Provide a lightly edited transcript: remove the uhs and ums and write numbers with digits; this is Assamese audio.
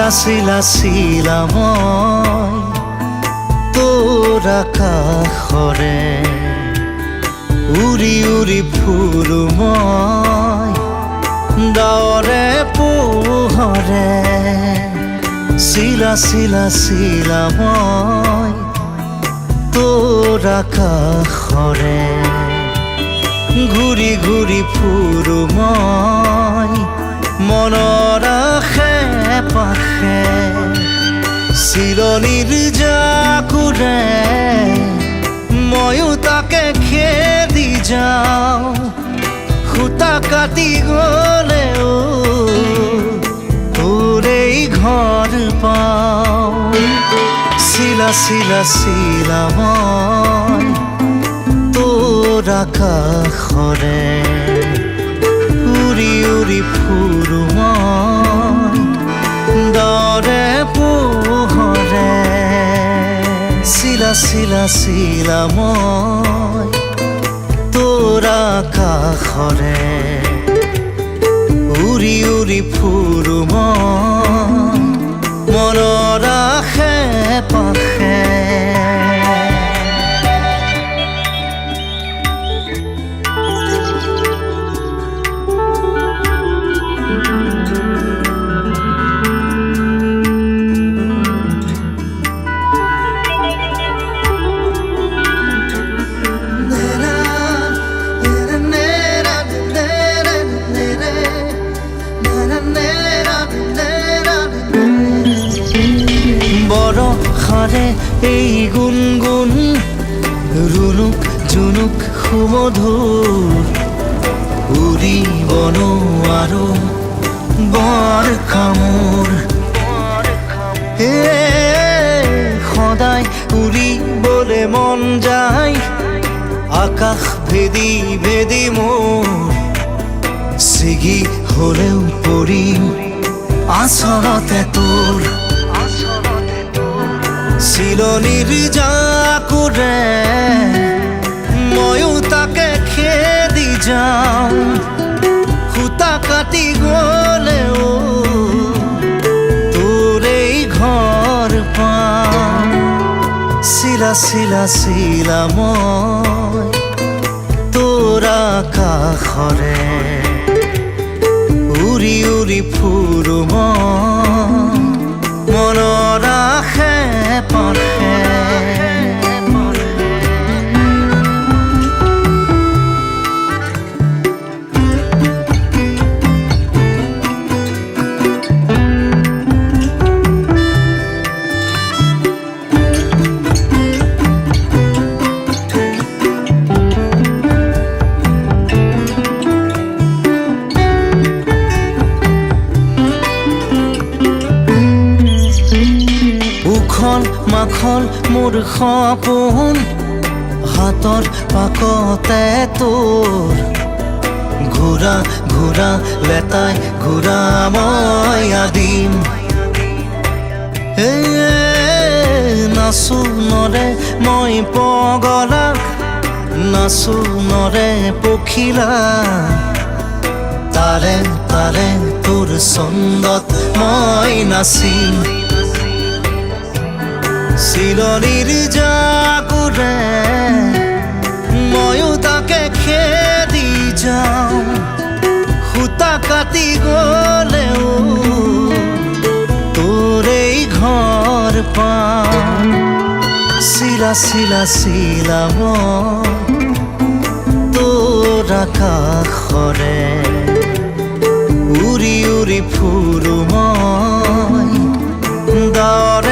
চিলা চিলা মই তোৰ আকাশৰে উৰি উৰি ফুৰো মই ডাৱৰে পোহৰে চিলা চিলা চিলা মই তোৰ আকাশৰে ঘূৰি ঘূৰি ফুৰো মই মনৰ আশে পাশে চিলনীৰ জাকুৰে ময়ো তাকে খেদি যাওঁ সূতা কাটি গ'লেও তোৰেই ঘৰ পাওঁ চিলা চিলা চিলা মই তোৰ আকাশৰে উৰি উৰি ফুৰো মই ডাৱৰে পোহৰে চিলা চিলা চিলা মই তোৰ আকাশৰে উৰি উৰি ফুৰো মই মনৰ আশে পাশে বৰষাৰে এই গুণগুণ ৰুণুক জুনুক সুমধুৰ উৰিব নোৱাৰো বৰষামোৰ সদায় উৰিবলে মন যায় আকাশ ভেদি ভেদি মোৰ ছিগি হলেও পৰিম আচলতে তোৰ চিলনীৰ জাকুৰে ময়ো তাকে খেদি যাওঁ সূতা কাটি গ'লেও তোৰেই ঘৰ পাওঁ চিলা চিলা চিলা মই তোৰ আকাশৰে উৰি উৰি ফুৰো মই মনৰ আশে পাশে মাখন মোৰ সপোন হাতৰ পাকতে তোৰ ঘূৰা ঘূৰা লেতাই ঘূৰা মই আদিম নাচো নৰে মই পগলা নাচো নৰে পখিলা তাৰে তাৰে তোৰ ছন্দত মই নাচিম চিলনীৰ জাকুৰে ময়ো তাকে খেদি যাওঁ সূতা কাটি গ'লেও তোৰেই ঘৰ পাওঁ চিলা চিলা চিলা মই তোৰ আকাশৰে উৰি উৰি ফুৰো মই ডাৱৰ